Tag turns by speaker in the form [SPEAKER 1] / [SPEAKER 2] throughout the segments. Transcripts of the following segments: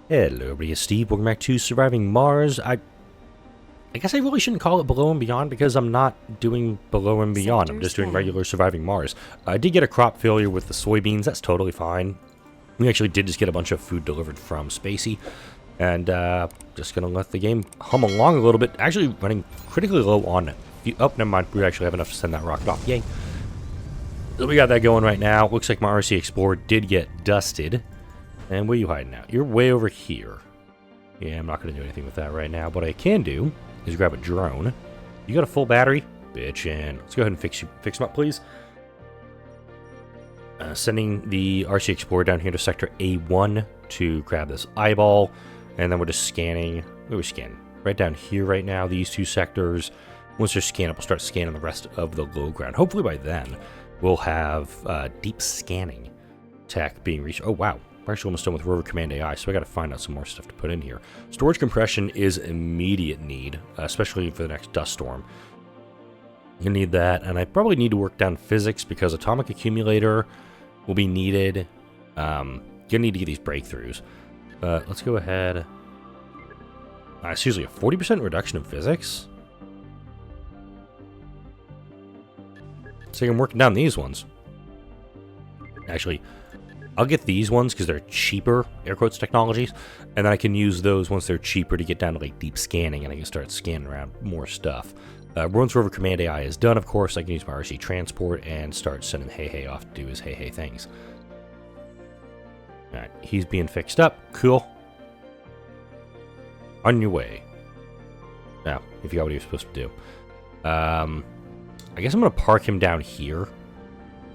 [SPEAKER 1] Hello everybody, it's Steve. Welcome back to Surviving Mars. I guess I really shouldn't call it Below and Beyond because I'm not doing Below and Beyond. I'm just doing regular Surviving Mars. I did get a crop failure with the soybeans. That's totally fine. We actually did just get a bunch of food delivered from Spacey. And just going to let the game hum along a little bit. Actually running critically low on... Oh, never mind. We actually have enough to send that rocket off. Yay. So we got that going right now. Looks like my RC Explorer did get dusted. And where are you hiding out? You're way over here. Yeah, I'm not going to do anything with that right now. What I can do is grab a drone. You got a full battery? Bitchin'. Let's go ahead and fix them up, please. Sending the RC Explorer down here to Sector A1 to grab this eyeball. And then we're just scanning. Where are we scanning? Right down here right now, these two sectors. Once they're scanned up, we'll start scanning the rest of the low ground. Hopefully by then, we'll have deep scanning tech being reached. Oh, wow. We're actually almost done with Rover Command AI, so I got to find out some more stuff to put in here. Storage compression is immediate need, especially for the next dust storm. You need that, and I probably need to work down physics because atomic accumulator will be needed. Gonna need to get these breakthroughs. Let's go ahead. Seriously, a 40% reduction in physics? So I'm working down these ones. Actually, I'll get these ones because they're cheaper, air quotes, technologies, and then I can use those once they're cheaper to get down to like deep scanning, and I can start scanning around more stuff. Once Rover Command AI is done, of course, I can use my RC transport and start sending Hey off to do his Hey things. Alright, he's being fixed up. Cool. On your way. Now, if you got what he was supposed to do. I guess I'm going to park him down here.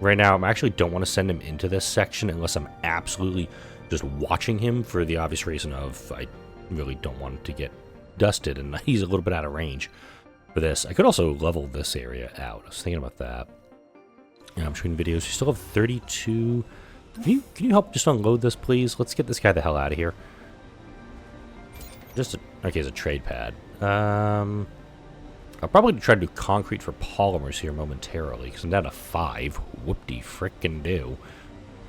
[SPEAKER 1] Right now, I actually don't want to send him into this section unless I'm absolutely just watching him for the obvious reason of I really don't want him to get dusted, and he's a little bit out of range for this. I could also level this area out. I was thinking about that. Yeah, I'm shooting videos. We still have 32. Can you help just unload this, please? Let's get this guy the hell out of here. Okay, it's a trade pad. I'll probably try to do concrete for polymers here momentarily, because I'm down to 5. Whoop-de-frickin-do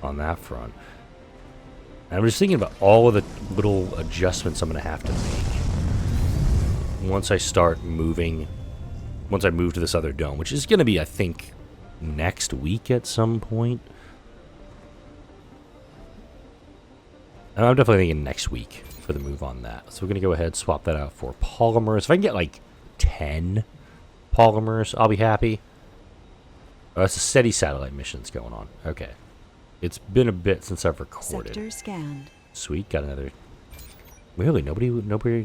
[SPEAKER 1] on that front. And I'm just thinking about all of the little adjustments I'm going to have to make once I start moving, once I move to this other dome, which is going to be, I think, next week at some point. And I'm definitely thinking next week for the move on that. So we're going to go ahead and swap that out for polymers. If I can get, like, 10 polymers, I'll be happy. Oh, that's a SETI satellite missions going on. Okay. It's been a bit since I've recorded.
[SPEAKER 2] Sector scanned.
[SPEAKER 1] Sweet, got another. Really, nobody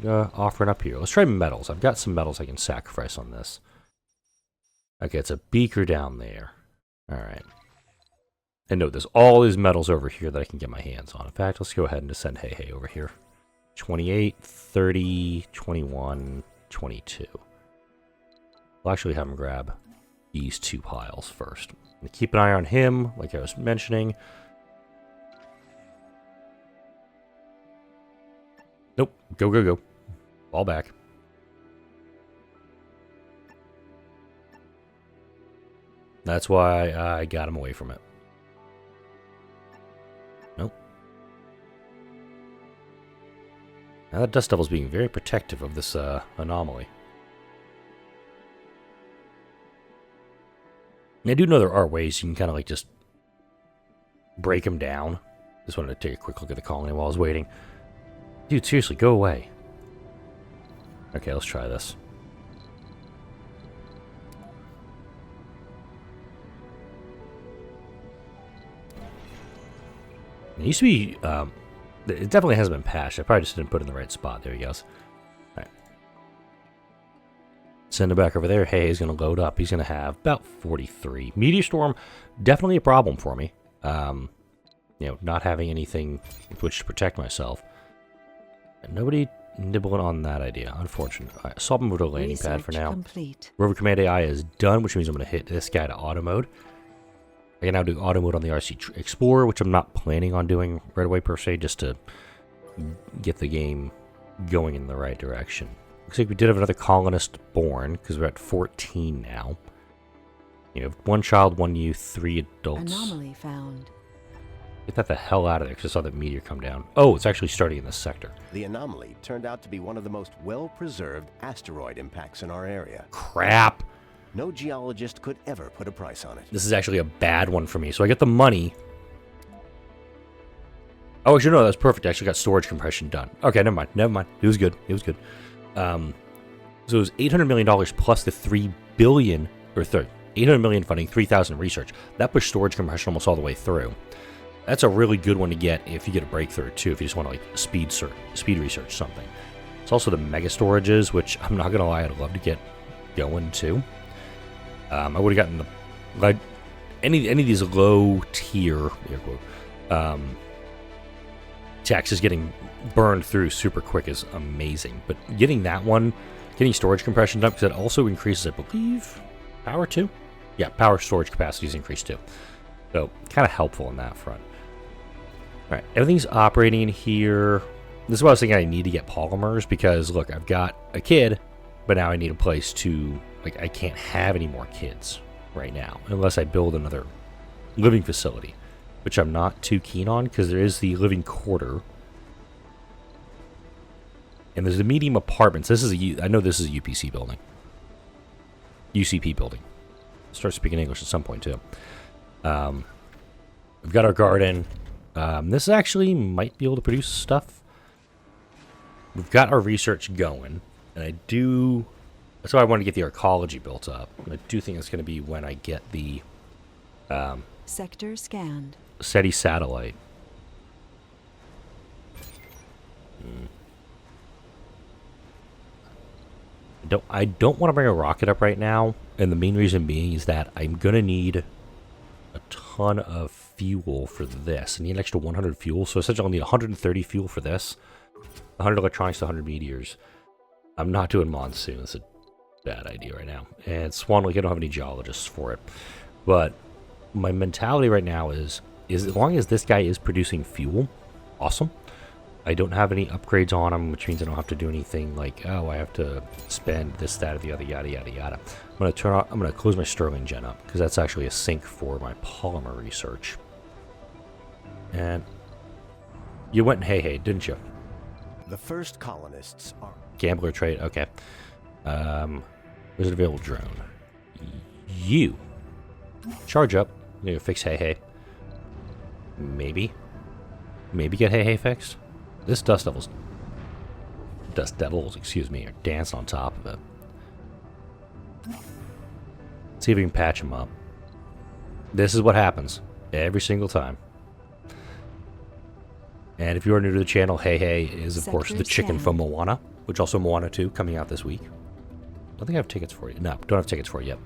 [SPEAKER 1] offering up here. Let's try metals. I've got some metals I can sacrifice on this. Okay, it's a beaker down there. Alright. And note, there's all these metals over here that I can get my hands on. In fact, let's go ahead and just send Hey over here. 28, 30, 21... 22. I'll actually have him grab these 2 piles first. Keep an eye on him, like I was mentioning. Nope. Go. Fall back. That's why I got him away from it. Nope. Now that Dust Devil's being very protective of this anomaly. And I do know there are ways you can kind of like just break him down. Just wanted to take a quick look at the colony while I was waiting. Dude, seriously, go away. Okay, let's try this. It used to be... it definitely hasn't been patched. I probably just didn't put it in the right spot. There he goes. Alright. Send him back over there. Hey, he's going to load up. He's going to have about 43. Meteor Storm, definitely a problem for me. You know, not having anything with which to protect myself. And nobody nibbling on that idea, unfortunately. Alright, so I'll move to a landing pad for now.
[SPEAKER 2] Complete.
[SPEAKER 1] Rover Command AI is done, which means I'm going to hit this guy to auto mode. I can now do auto mode on the RC Explorer, which I'm not planning on doing right away per se, just to get the game going in the right direction. Looks like we did have another colonist born, because we're at 14 now. You have 1 child, 1 youth, 3 adults.
[SPEAKER 2] Anomaly found.
[SPEAKER 1] Get that the hell out of there, because I saw that meteor come down. Oh, it's actually starting in this sector.
[SPEAKER 2] The anomaly turned out to be one of the most well-preserved asteroid impacts in our area.
[SPEAKER 1] Crap.
[SPEAKER 2] No geologist could ever put a price on it.
[SPEAKER 1] This is actually a bad one for me. So I get the money. Oh, actually, no, that's perfect. I actually got storage compression done. Okay, never mind. Never mind. It was good. It was good. So it was $800 million plus the $3 billion, or $800 million funding, 3,000 research. That pushed storage compression almost all the way through. That's a really good one to get if you get a breakthrough, too, if you just want to, like, speed research something. It's also the mega storages, which I'm not going to lie, I'd love to get going, too. I would have gotten the, like, any of these low-tier, taxes getting burned through super quick is amazing. But getting that one, getting storage compression done, because it also increases, I believe, power, too? Yeah, power storage capacity is increased, too. So, kind of helpful in that front. Alright, everything's operating in here. This is what I was thinking I need to get polymers, because, look, I've got a kid, but now I need a place to, like, I can't have any more kids right now, unless I build another living facility, which I'm not too keen on, because there is the living quarter, and there's the medium apartments. This is I know this is a UPC building. UCP building. Start speaking English at some point, too. We've got our garden. This actually might be able to produce stuff. We've got our research going, and I do... That's why I want to get the arcology built up. I do think it's going to be when I get the...
[SPEAKER 3] Sector scanned.
[SPEAKER 1] SETI satellite. I don't want to bring a rocket up right now, and the main reason being is that I'm going to need a ton of fuel for this. I need an extra 100 fuel, so essentially I'll need 130 fuel for this, 100 electronics, 100 meteors. I'm not doing monsoon. It's a bad idea right now. And Swan Lake, I don't have any geologists for it. But my mentality right now is as long as this guy is producing fuel, awesome. I don't have any upgrades on him, which means I don't have to do anything like, oh, I have to spend this, that, or the other, yada, yada, yada. I'm going to close my Sterling gen up, because that's actually a sink for my polymer research. And you went hey, didn't you?
[SPEAKER 2] The first colonists are...
[SPEAKER 1] Gambler trade, okay. Where's an available drone? You. Charge up. You know, fix hey. Maybe get hey fixed. This dust devils, excuse me, are dancing on top of it. Let's see if we can patch them up. This is what happens every single time. And if you are new to the channel, hey is of course the chicken from Moana, which also Moana 2 coming out this week. I don't think I have tickets for it. No, don't have tickets for it yet.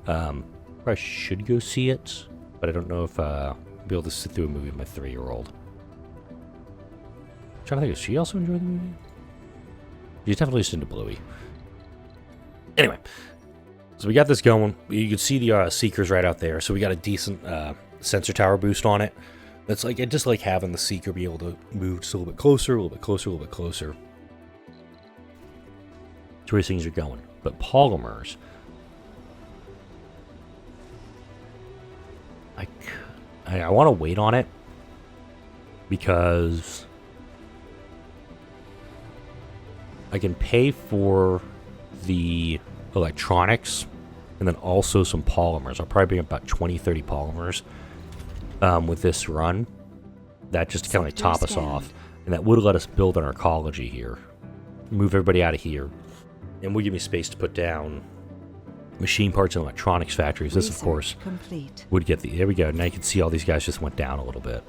[SPEAKER 1] I should go see it, but I don't know if I'll be able to sit through a movie with my 3-year-old. Trying to think, does she also enjoy the movie? She's definitely listening to Bluey. Anyway, so we got this going. You can see the Seekers right out there. So we got a decent sensor tower boost on it. That's like, I just like having the Seeker be able to move just a little bit closer, a little bit closer, a little bit closer. That's where things are going. But polymers, I want to wait on it because I can pay for the electronics and then also some polymers. I'll probably bring about 20-30 polymers with this run. That just to kind of like top us off. And that would let us build an arcology here. Move everybody out of here. And will give me space to put down machine parts and electronics factories. This, of course, would get the... There we go. Now you can see all these guys just went down a little bit.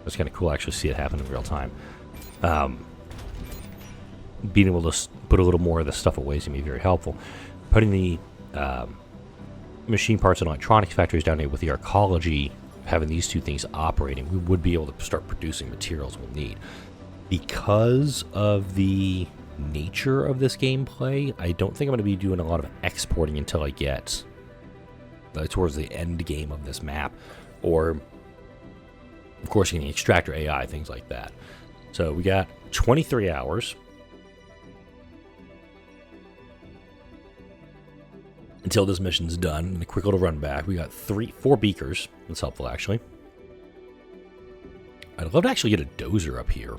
[SPEAKER 1] It's kind of cool to actually see it happen in real time. Being able to put a little more of this stuff away is going to be very helpful. Putting the machine parts and electronics factories down here with the arcology, having these two things operating, we would be able to start producing materials we'll need. Because of the nature of this gameplay, I don't think I'm going to be doing a lot of exporting until I get towards the end game of this map. Or, of course, you can extract your AI, things like that. So we got 23 hours. Until this mission's done, and a quick little run back. We got 4 beakers. That's helpful, actually. I'd love to actually get a dozer up here.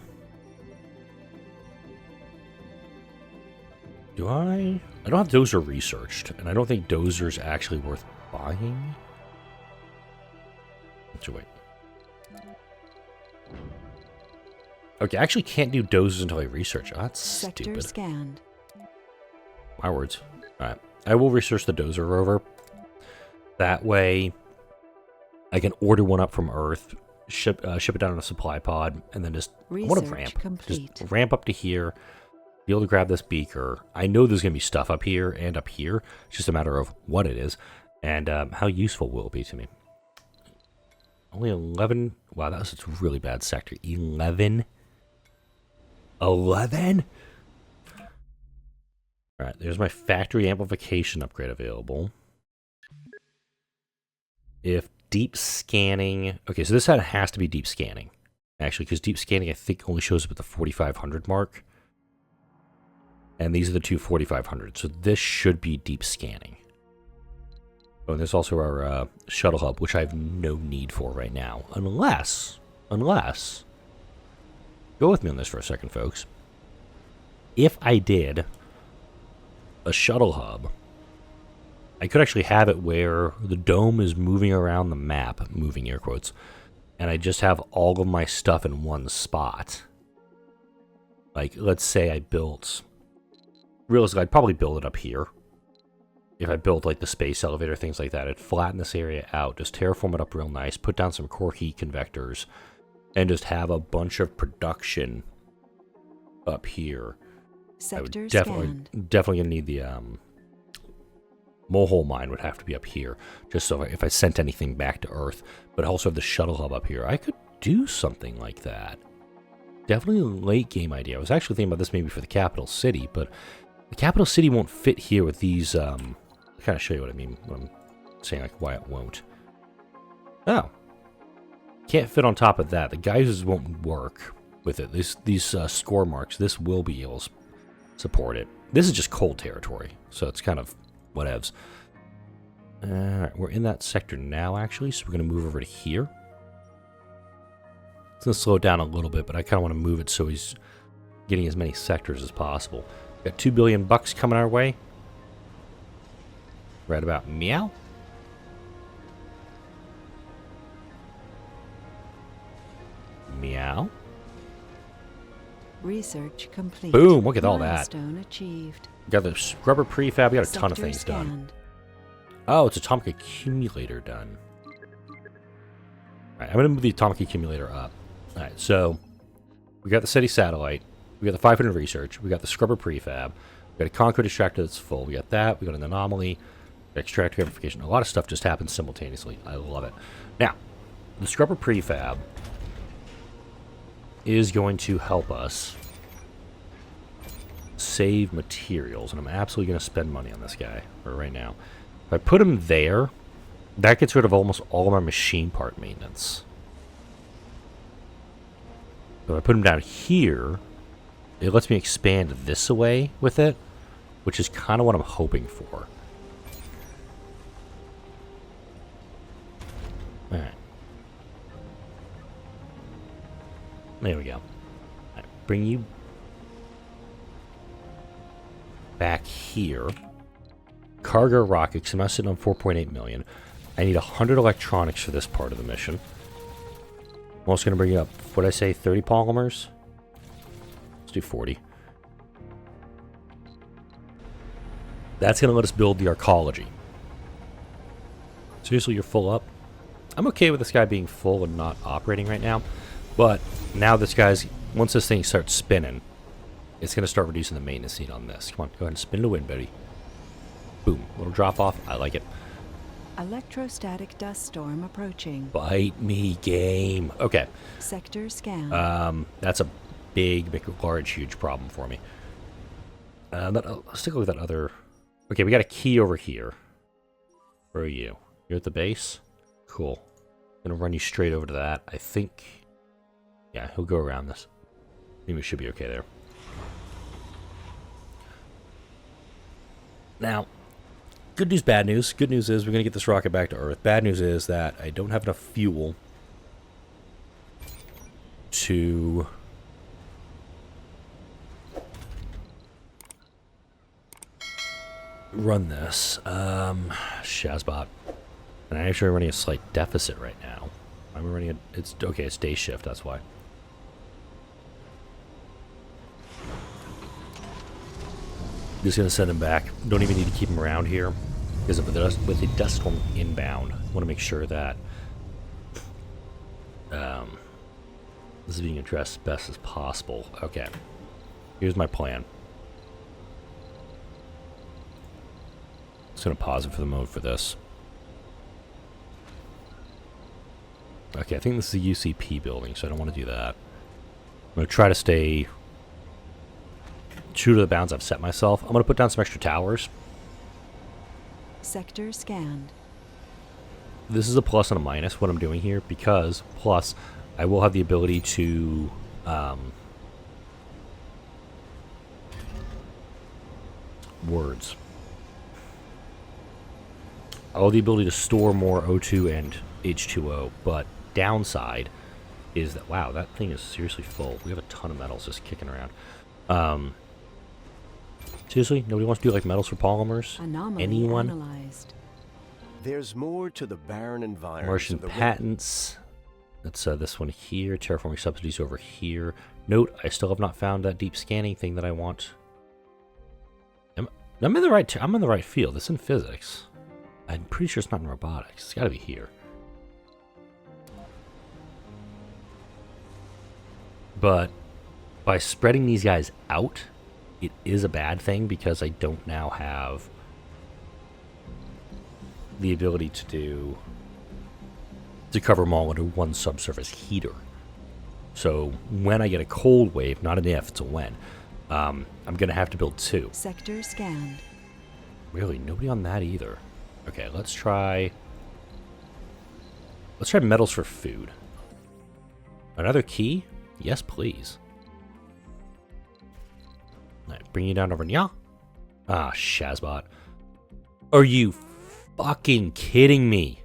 [SPEAKER 1] Do I? I don't have dozer researched, and I don't think dozer's actually worth buying. Let's wait. Okay, I actually can't do dozers until I research. Oh, that's
[SPEAKER 3] Sector
[SPEAKER 1] stupid.
[SPEAKER 3] scanned.
[SPEAKER 1] My words. Alright. I will research the dozer rover. That way, I can order one up from Earth, ship it down in a supply pod, and then just... I want to ramp.
[SPEAKER 3] Complete.
[SPEAKER 1] Just ramp up to here, be able to grab this beaker. I know there's going to be stuff up here and up here. It's just a matter of what it is, and how useful will it be to me. Only 11... Wow, that was a really bad sector. 11? 11? Alright, there's my factory amplification upgrade available. If deep scanning... Okay, so this has to be deep scanning. Actually, because deep scanning, I think, only shows up at the 4,500 mark. And these are the two 4,500. So this should be deep scanning. Oh, and there's also our shuttle hub, which I have no need for right now. Unless... Go with me on this for a second, folks. If I did a shuttle hub, I could actually have it where the dome is moving around the map, moving air quotes, and I just have all of my stuff in one spot. Like, let's say I built... Realistically, I'd probably build it up here. If I built, like, the space elevator, things like that, I'd flatten this area out, just terraform it up real nice, put down some core heat convectors, and just have a bunch of production up here.
[SPEAKER 3] Sector
[SPEAKER 1] definitely gonna need the mole mine would have to be up here, just so if I sent anything back to Earth, but also have the shuttle hub up here. I could do something like that. Definitely a late game idea. I was actually thinking about this maybe for the capital city, but the capital city won't fit here with these. I'll kind of show you what I mean when I'm saying like why it won't. Oh, can't fit on top of that. The geysers won't work with it. These score marks. This will be able to support it. This is just cold territory, so it's kind of whatevs. Alright, we're in that sector now, actually, so we're going to move over to here. It's going to slow it down a little bit, but I kind of want to move it so he's getting as many sectors as possible. Got $2 billion coming our way. Right about meow. Meow.
[SPEAKER 3] Research complete.
[SPEAKER 1] Boom, look at all that.
[SPEAKER 3] Milestone achieved.
[SPEAKER 1] Got the scrubber prefab, we got a ton of
[SPEAKER 3] Sector
[SPEAKER 1] things done.
[SPEAKER 3] scanned.
[SPEAKER 1] Oh, it's atomic accumulator done. Alright, I'm going to move the atomic accumulator up. Alright, so we got the SETI satellite, we got the 500 research, we got the scrubber prefab, we got a concrete extractor that's full, we got that, we got an anomaly, extractor amplification. A lot of stuff just happens simultaneously. I love it. Now, the scrubber prefab is going to help us save materials, and I'm absolutely going to spend money on this guy right now. If I put him there, that gets rid of almost all of our machine part maintenance. If I put him down here, it lets me expand this away with it, which is kind of what I'm hoping for. Alright. There we go. All right, bring you back here. Cargo rocket, because I'm not sitting on 4.8 million. I need 100 electronics for this part of the mission. I'm also going to bring you up, what did I say, 30 polymers? Let's do 40. That's going to let us build the arcology. Seriously, you're full up? I'm okay with this guy being full and not operating right now. But now this guy's, once this thing starts spinning, it's going to start reducing the maintenance need on this. Come on, go ahead and spin to win, baby. Boom, little drop off. I like it.
[SPEAKER 3] Electrostatic dust storm approaching.
[SPEAKER 1] Bite me, game. Okay.
[SPEAKER 3] Sector scan.
[SPEAKER 1] That's a big, large, huge problem for me. Let's take a look at that other. Okay, we got a key over here. Where are you? You're at the base? Cool. I'm gonna run you straight over to that. I think. Yeah, he'll go around this. I think we should be okay there. Now, good news, bad news. Good news is we're going to get this rocket back to Earth. Bad news is that I don't have enough fuel to run this. Shazbot. And I'm actually running a slight deficit right now. I'm running it's okay, it's day shift, that's why. Just gonna send him back. Don't even need to keep him around here. Because with the dust storm inbound, I want to make sure that this is being addressed as best as possible. Okay. Here's my plan. Just gonna pause it for the moment for this. Okay, I think this is a UCP building, so I don't want to do that. I'm going to try to stay true to the bounds I've set myself. I'm going to put down some extra towers.
[SPEAKER 3] Sector scanned.
[SPEAKER 1] This is a plus and a minus, what I'm doing here, because, plus, I will have the ability to... words. I have the ability to store more O2 and H2O, but downside is that, wow, that thing is seriously full. We have a ton of metals just kicking around. Seriously, nobody wants to do like metals for polymers?
[SPEAKER 3] Anomaly
[SPEAKER 1] Anyone?
[SPEAKER 3] analyzed.
[SPEAKER 2] There's more to the barren environment.
[SPEAKER 1] Martian
[SPEAKER 2] of the
[SPEAKER 1] patents. That's this one here. Terraforming subsidies over here. Note, I still have not found that deep scanning thing that I want. I'm in the right field. It's in physics. I'm pretty sure it's not in robotics. It's got to be here. But by spreading these guys out, it is a bad thing because I don't now have the ability to cover them all under one subsurface heater. So when I get a cold wave, not an if, it's a when, I'm going to have to build two.
[SPEAKER 3] Sector scanned.
[SPEAKER 1] Really, nobody on that either. Okay, let's try metals for food. Another key? Yes, please. Alright, bring you down over here. Ah, Shazbot. Are you fucking kidding me?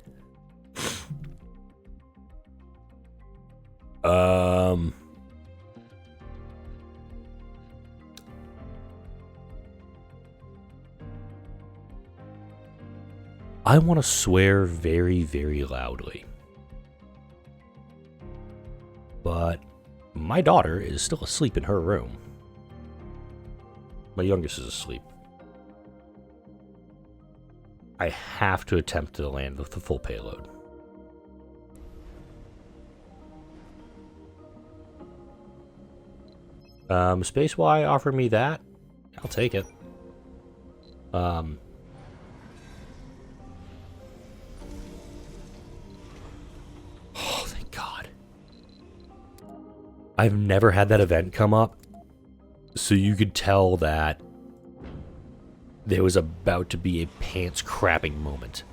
[SPEAKER 1] I want to swear very, very loudly. But my daughter is still asleep in her room. My youngest is asleep. I have to attempt to land with the full payload. Space Y offered me that. I'll take it. Oh, thank God. I've never had that event come up, so you could tell that there was about to be a pants-crapping moment.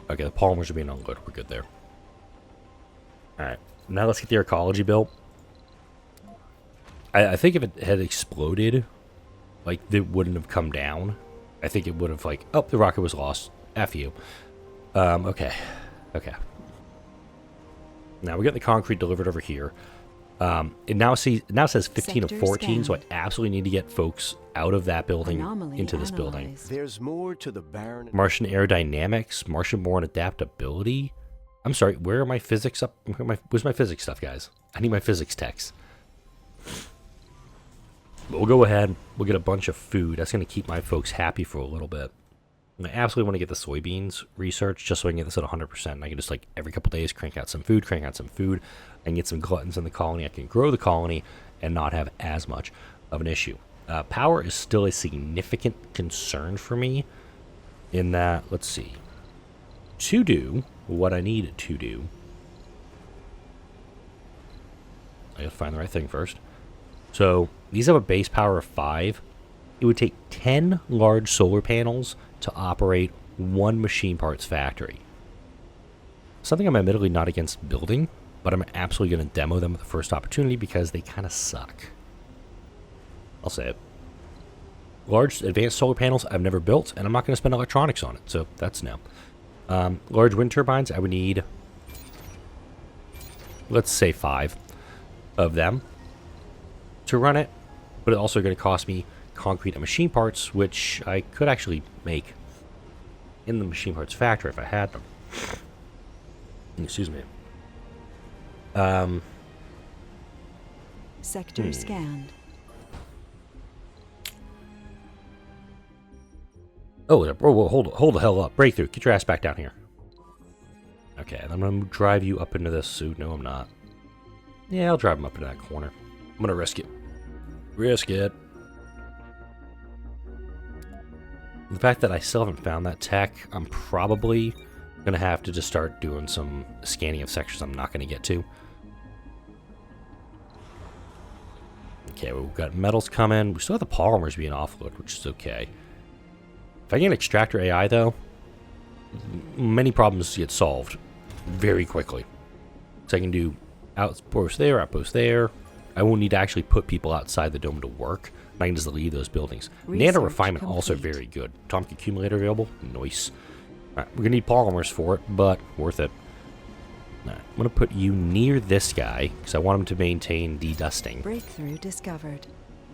[SPEAKER 1] Okay, the polymers are being unloaded. We're good there. Alright, now let's get the ecology built. I think if it had exploded, like, it wouldn't have come down. I think it would have, like, oh, the rocket was lost. F you. Okay. Okay. Now we got the concrete delivered over here. It now says 15 of 14, so I absolutely need to get folks out of that building into this building.
[SPEAKER 2] There's more to the barren.
[SPEAKER 1] Martian aerodynamics, Martian-born adaptability. I'm sorry, where are my physics up? Where's my physics stuff, guys? I need my physics text. But we'll go ahead. We'll get a bunch of food. That's going to keep my folks happy for a little bit. And I absolutely want to get the soybeans research just so I can get this at 100%. And I can just, like, every couple days crank out some food. I can get some gluttons in the colony. I can grow the colony and not have as much of an issue. Power is still a significant concern for me in that, let's see, to do what I need to do. I gotta find the right thing first. So these have a base power of 5. It would take 10 large solar panels to operate one machine parts factory. Something I'm admittedly not against building, but I'm absolutely going to demo them at the first opportunity because they kind of suck. I'll say it. Large advanced solar panels I've never built, and I'm not going to spend electronics on it, so that's no. Large wind turbines, I would need let's say 5 of them to run it. But it's also going to cost me concrete and machine parts, which I could actually make in the machine parts factory if I had them. Excuse me.
[SPEAKER 3] Sector scanned.
[SPEAKER 1] Oh, whoa, hold the hell up. Breakthrough. Get your ass back down here. Okay, and I'm going to drive you up into this suit. No, I'm not. Yeah, I'll drive him up into that corner. I'm going to risk it. Risk it. The fact that I still haven't found that tech, I'm probably going to have to just start doing some scanning of sections I'm not going to get to. Okay, we've got metals coming. We still have the polymers being offloaded, which is okay. If I get an extractor AI, though, many problems get solved very quickly. So I can do outpost there, outpost there. I won't need to actually put people outside the dome to work. I can just leave those buildings. Nano refinement also very good. Atomic accumulator available. Nice. All right, we're going to need polymers for it, but worth it. All right, I'm going to put you near this guy because I want him to maintain dedusting.
[SPEAKER 3] Breakthrough discovered.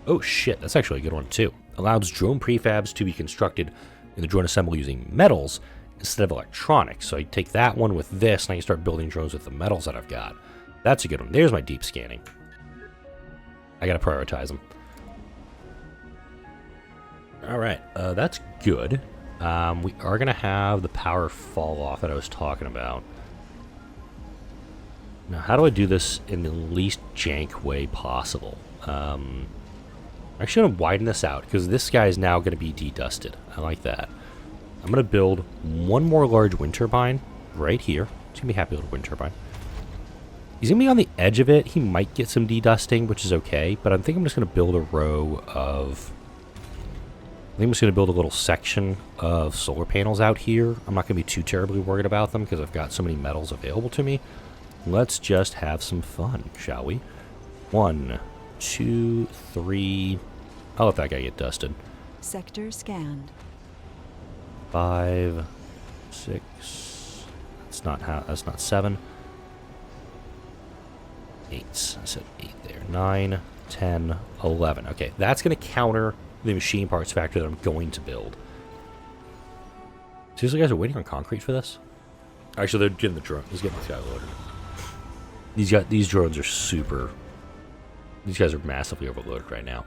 [SPEAKER 1] Oh shit, that's actually a good one too. Allows drone prefabs to be constructed in the drone assembly using metals instead of electronics. So I take that one with this and I can start building drones with the metals that I've got. That's a good one. There's my deep scanning. I gotta prioritize them. Alright, that's good. We are gonna have the power fall off that I was talking about. Now, how do I do this in the least jank way possible? I'm actually going to widen this out, because this guy is now going to be dedusted. I like that. I'm going to build one more large wind turbine right here. It's going to be a happy little wind turbine. He's going to be on the edge of it. He might get some dedusting, which is okay, but I think I'm just going to build a row of... I think I'm just going to build a little section of solar panels out here. I'm not going to be too terribly worried about them, because I've got so many metals available to me. Let's just have some fun, shall we? 1, 2, 3. I'll let that guy get dusted.
[SPEAKER 3] Sector scanned.
[SPEAKER 1] 5, 6. That's not 7. 8. I said 8 there. 9, 10, 11. Okay, that's going to counter the machine parts factory that I'm going to build. Seriously, guys are waiting on concrete for this? Actually, they're getting the drone. He's getting this guy loaded. These drones are super... These guys are massively overloaded right now.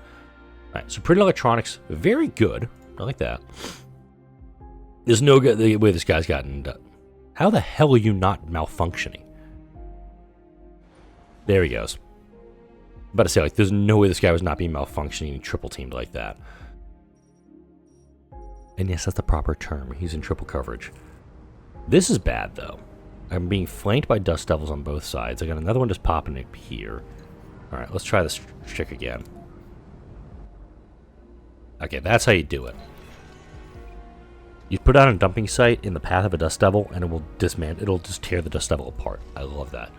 [SPEAKER 1] Alright, so Pretty Electronics, very good. I like that. There's no good the way this guy's gotten done. How the hell are you not malfunctioning? There he goes. I'm about to say, like, there's no way this guy was not being malfunctioning and triple teamed like that. And yes, that's the proper term. He's in triple coverage. This is bad, though. I'm being flanked by dust devils on both sides. I got another one just popping up here. Alright, let's try this trick again. Okay, that's how you do it. You put out a dumping site in the path of a dust devil, and it will dismantle. It'll just tear the dust devil apart. I love that.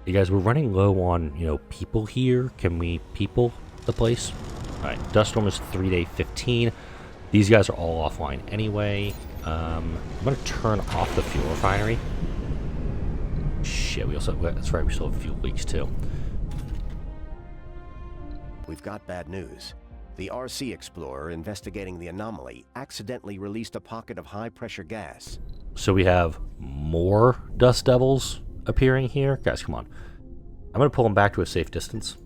[SPEAKER 1] You guys, we're running low on, people here. Can we people the place? Alright, dust storm is 3-day 15. These guys are all offline anyway. I'm going to turn off the fuel refinery. Shit, that's right, we still have fuel leaks too.
[SPEAKER 2] We've got bad news. The RC Explorer investigating the anomaly accidentally released a pocket of high-pressure gas.
[SPEAKER 1] So we have more dust devils appearing here. Guys, come on. I'm going to pull them back to a safe distance.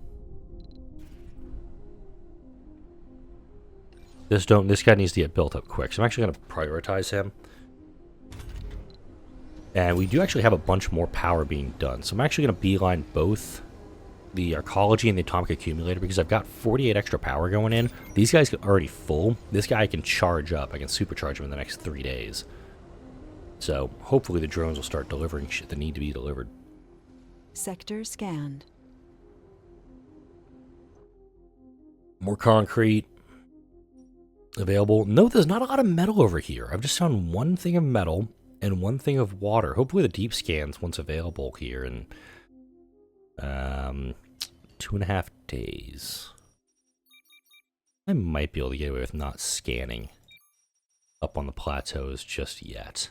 [SPEAKER 1] This guy needs to get built up quick, so I'm actually going to prioritize him. And we do actually have a bunch more power being done, so I'm actually going to beeline both the Arcology and the Atomic Accumulator because I've got 48 extra power going in. These guys are already full. This guy I can charge up. I can supercharge him in the next 3 days. So hopefully the drones will start delivering shit that need to be delivered.
[SPEAKER 3] Sector scanned.
[SPEAKER 1] More concrete available. No, there's not a lot of metal over here. I've just found one thing of metal and one thing of water. Hopefully the deep scans once available here in 2.5 days. I might be able to get away with not scanning up on the plateaus just yet.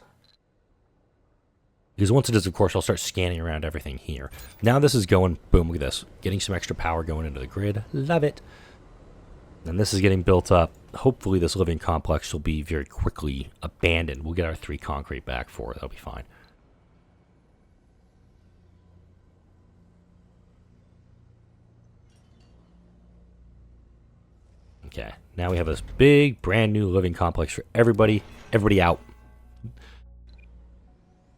[SPEAKER 1] Because once it is, of course, I'll start scanning around everything here. Now this is going, boom, look at this. Getting some extra power going into the grid. Love it. And this is getting built up. Hopefully this living complex will be very quickly abandoned. We'll get our 3 concrete back for it. That'll be fine. Okay, now we have this big, brand new living complex for everybody. Everybody out.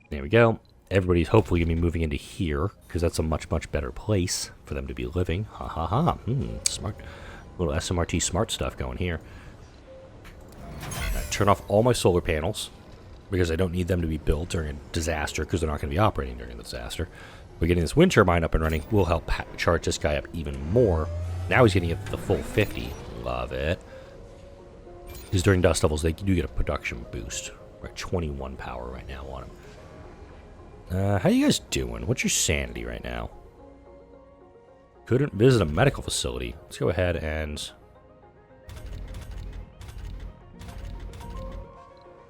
[SPEAKER 1] There we go. Everybody's hopefully going to be moving into here, because that's a much, much better place for them to be living. Ha ha ha. Smart. Little SMRT smart stuff going here. Turn off all my solar panels, because I don't need them to be built during a disaster, because they're not going to be operating during the disaster. But getting this wind turbine up and running will help charge this guy up even more. Now he's getting it the full 50. Love it. Because during dust levels, they do get a production boost. We're at 21 power right now on him. How you guys doing? What's your sanity right now? Couldn't visit a medical facility. Let's go ahead and...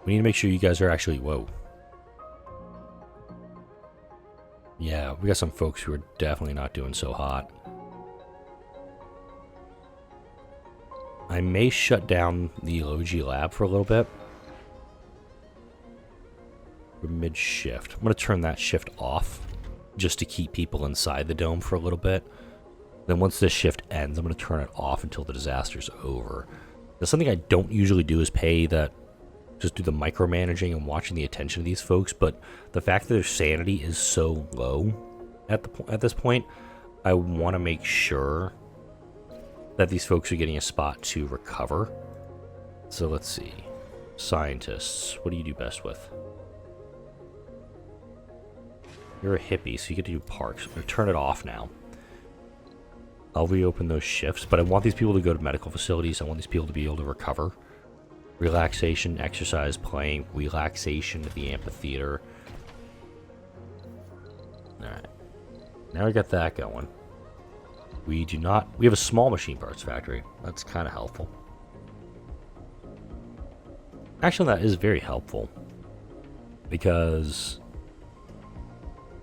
[SPEAKER 1] we need to make sure you guys are actually... whoa. Yeah, we got some folks who are definitely not doing so hot. I may shut down the Logi lab for a little bit. We're mid-shift. I'm going to turn that shift off just to keep people inside the dome for a little bit. Then once this shift ends, I'm going to turn it off until the disaster's over. Now, something I don't usually do is pay that, just do the micromanaging and watching the attention of these folks, but the fact that their sanity is so low at this point, I want to make sure that these folks are getting a spot to recover. So let's see. Scientists, what do you do best with? You're a hippie, so you get to do parks. I'm going to turn it off now. I'll reopen those shifts, but I want these people to go to medical facilities. I want these people to be able to recover. Relaxation, exercise, playing, relaxation at the amphitheater. Alright. Now we got that going. We have a small machine parts factory. That's kind of helpful. Actually, that is very helpful. Because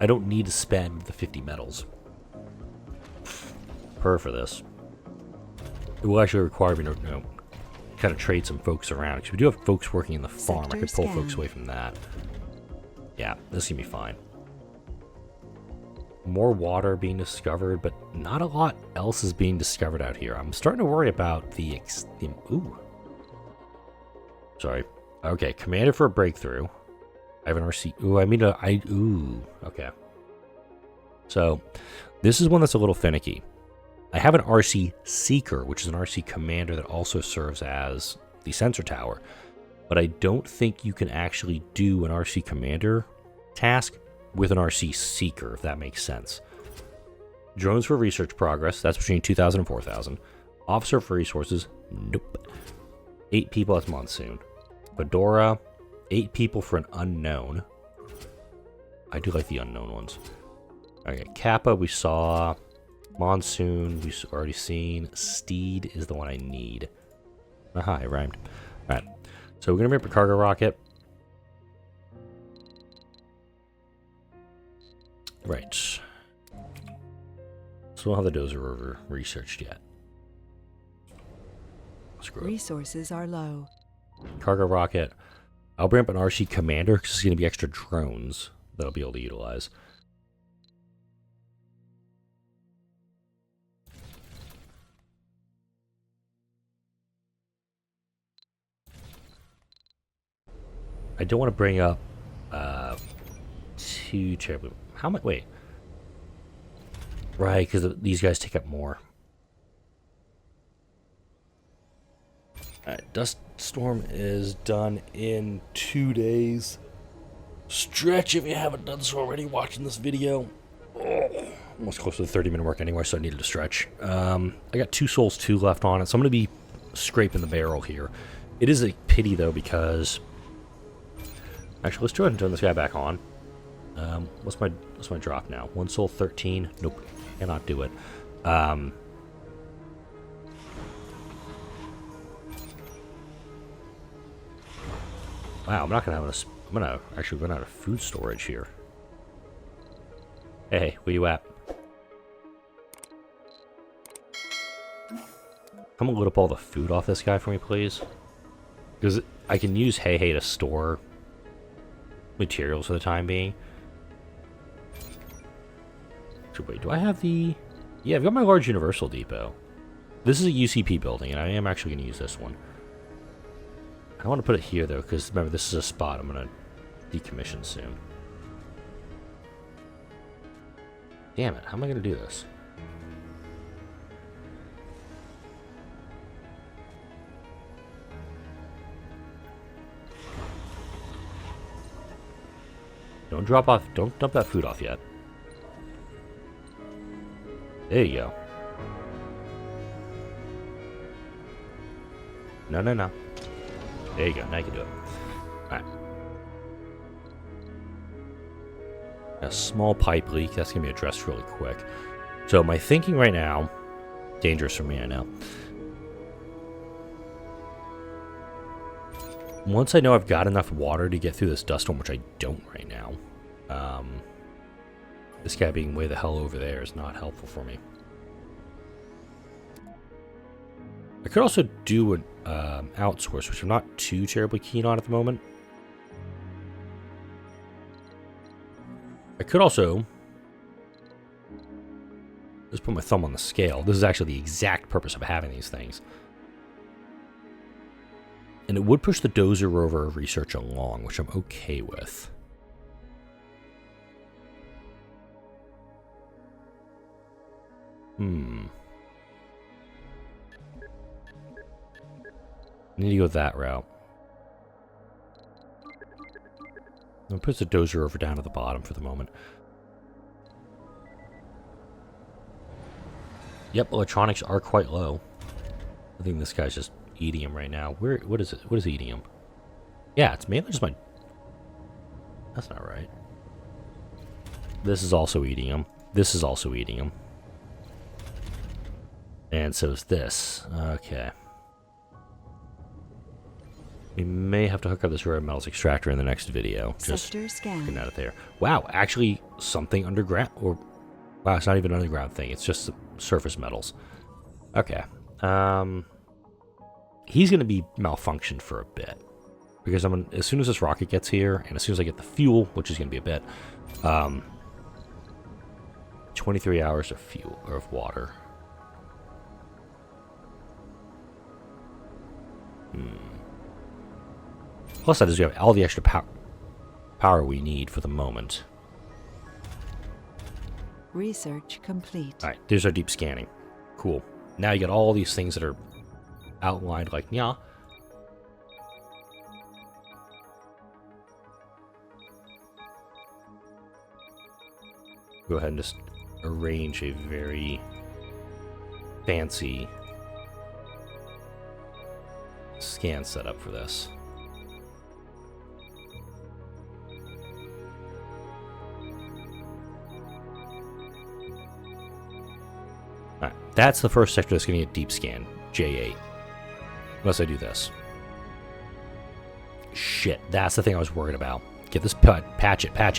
[SPEAKER 1] I don't need to spend the 50 metals per for this. It will actually require me to, kind of trade some folks around. Because we do have folks working in the farm. I could pull folks away from that. Yeah, this is going to be fine. More water being discovered, but not a lot else is being discovered out here. I'm starting to worry about the ooh. Sorry. Okay, commanded for a breakthrough. I have an RC. Ooh, ooh. Okay. So, this is one that's a little finicky. I have an RC Seeker, which is an RC commander that also serves as the sensor tower. But I don't think you can actually do an RC commander task with an RC Seeker, if that makes sense. Drones for research progress, that's between 2,000 and 4,000. Officer for resources, nope. 8 people, that's Monsoon. Fedora, 8 people for an unknown. I do like the unknown ones. Okay, Kappa, we saw. Monsoon, we've already seen. Steed is the one I need. Aha, it rhymed. Alright, so we're going to rip a cargo rocket. Right. So we'll have the dozer over researched yet.
[SPEAKER 3] Resources are low.
[SPEAKER 1] Cargo rocket. I'll bring up an RC commander because there's going to be extra drones that I'll be able to utilize. I don't want to bring up too terribly. How much? Wait. Right, because these guys take up more. Alright, Dust Storm is done in 2 days. Stretch if you haven't done so already watching this video. Oh, almost close to the 30-minute mark anyway, so I needed to stretch. I got 2 Souls 2 left on it, so I'm going to be scraping the barrel here. It is a pity, though, because... Actually, let's go ahead and turn this guy back on. What's my drop now? 1 soul 13. Nope, cannot do it. Wow, I'm not gonna have I'm gonna actually run out of food storage here. Hey, where you at? Come and load up all the food off this guy for me, please. Because I can use Hey to store materials for the time being. So wait, do I have the... Yeah, I've got my large Universal Depot. This is a UCP building, and I am actually going to use this one. I don't want to put it here, though, because remember, this is a spot I'm going to decommission soon. Damn it, how am I going to do this? Don't drop off, don't dump that food off yet. There you go. No. There you go, now you can do it. Alright. A small pipe leak, that's going to be addressed really quick. So my thinking right now, dangerous for me, I know. Once I know I've got enough water to get through this dust storm, which I don't right now, this guy being way the hell over there is not helpful for me. I could also do an outsource, which I'm not too terribly keen on at the moment. I could also just put my thumb on the scale. This is actually the exact purpose of having these things. And it would push the Dozer rover research along, which I'm okay with. I need to go that route. I'll put the Dozer rover down to the bottom for the moment. Yep, electronics are quite low. I think this guy's just eating him right now. What is it? What is eating him? Yeah, it's mainly just my... That's not right. This is also eating him. This is also eating him. And so is this. Okay. We may have to hook up this rare metals extractor in the next video. Just looking at it there. Wow, actually something underground. Or wow, it's not even an underground thing. It's just surface metals. Okay. He's going to be malfunctioned for a bit. Because as soon as this rocket gets here, and as soon as I get the fuel, which is going to be a bit, 23 hours of fuel, or of water. Plus, that is we have all the extra power we need for the moment.
[SPEAKER 3] Research complete.
[SPEAKER 1] All right, there's our deep scanning. Cool. Now you got all these things that are outlined like, yeah. Go ahead and just arrange a very fancy scan setup for this. Alright, that's the first sector that's going to get deep scan, J8. Unless I do this. Shit, that's the thing I was worried about. Get this patch it. I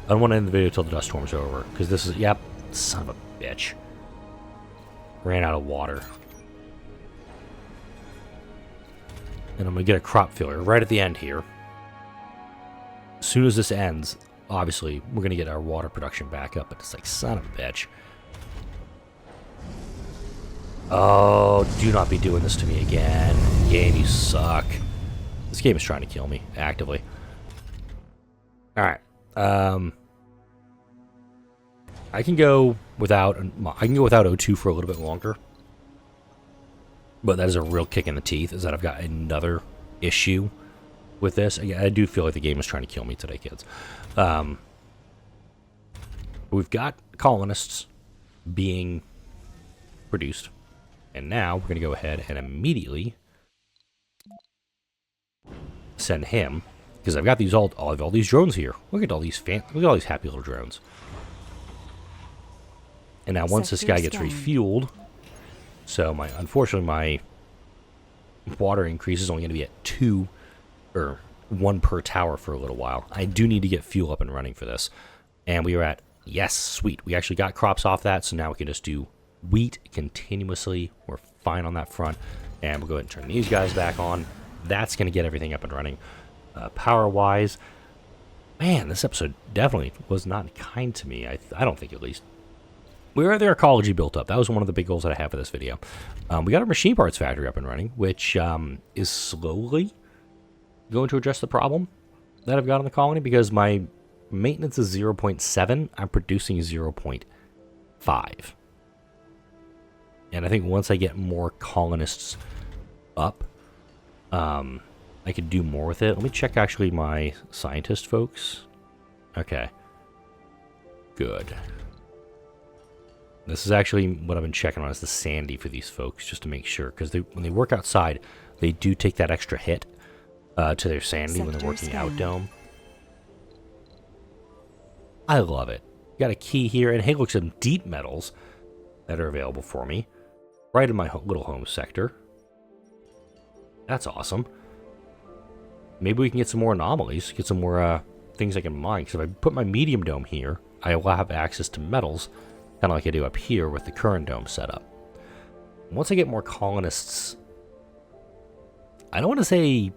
[SPEAKER 1] don't want to end the video till the dust storm's over, because this is, yep, son of a bitch. Ran out of water. And I'm going to get a crop failure right at the end here. As soon as this ends, obviously, we're going to get our water production back up, but it's like, son of a bitch. Oh, do not be doing this to me again. Game, you suck. This game is trying to kill me, actively. Alright. I can go without O2 for a little bit longer. But that is a real kick in the teeth, is that I've got another issue with this. I do feel like the game is trying to kill me today, kids. We've got colonists being produced. And now we're going to go ahead and immediately send him, because I've got these all these drones here. Look at all these happy little drones. And now once this guy gets refueled, unfortunately my water increase is only going to be at 2, or one per tower for a little while. I do need to get fuel up and running for this. And we are at, yes, sweet. We actually got crops off that, so now we can just do wheat continuously. We're fine on that front. And we'll go ahead and turn these guys back on. That's going to get everything up and running. Power-wise, man, this episode definitely was not kind to me. I don't think, at least. We were their ecology built up. That was one of the big goals that I have for this video. We got our machine parts factory up and running, which is slowly going to address the problem that I've got in the colony, because my maintenance is 0.7. I'm producing 0.5. And I think once I get more colonists up, I could do more with it. Let me check actually my scientist folks. Okay. Good. This is actually what I've been checking on, is the sandy for these folks, just to make sure. Because when they work outside, they do take that extra hit to their sandy when they're working out dome. I love it. Got a key here, and hey, look, some deep metals that are available for me. Right in my little home sector. That's awesome. Maybe we can get some more anomalies, get some more things I can mine. Because if I put my medium dome here, I will have access to metals, kind of like I do up here with the current dome setup. Once I get more colonists, I don't want to say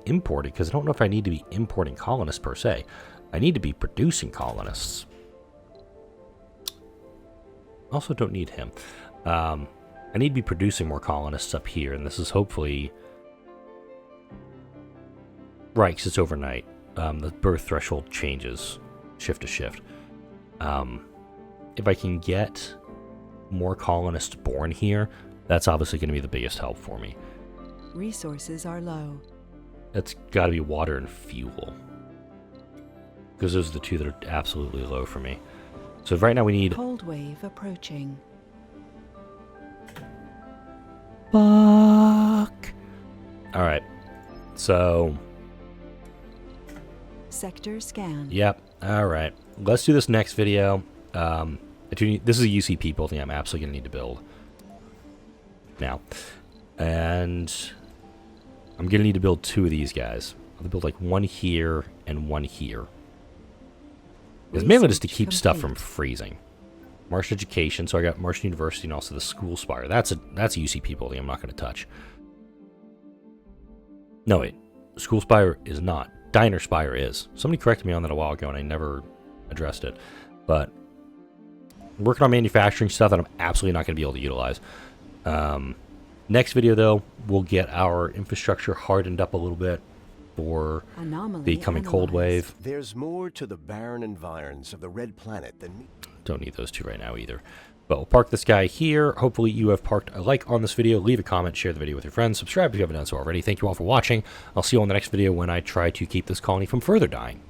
[SPEAKER 1] imported, because I don't know if I need to be importing colonists per se. I need to be producing colonists. Also don't need him. I need to be producing more colonists up here, and this is hopefully right, because it's overnight. The birth threshold changes shift to shift. If I can get more colonists born here, that's obviously going to be the biggest help for me.
[SPEAKER 3] Resources are low.
[SPEAKER 1] That's got to be water and fuel, because those are the two that are absolutely low for me. So right now we need...
[SPEAKER 3] Cold wave approaching.
[SPEAKER 1] Fuck. Alright. So...
[SPEAKER 3] Sector scan.
[SPEAKER 1] Yep. Alright. Let's do this next video. This is a UCP building I'm absolutely going to need to build now. And I'm going to need to build two of these guys. I'll build like one here and one here. It's mainly just to keep stuff from freezing. Martian Education, so I got Martian University and also the School Spire. That's a UCP building I'm not going to touch. No, wait. School Spire is not. Diner Spire is. Somebody corrected me on that a while ago and I never addressed it. But I'm working on manufacturing stuff that I'm absolutely not going to be able to utilize. Next video, though, we'll get our infrastructure hardened up a little bit for the coming cold wave.
[SPEAKER 2] There's more to the barren environs of the red planet than...
[SPEAKER 1] Don't need those two right now either. But we'll park this guy here. Hopefully you have parked a like on this video. Leave a comment, share the video with your friends, subscribe if you haven't done so already. Thank you all for watching. I'll see you on the next video when I try to keep this colony from further dying.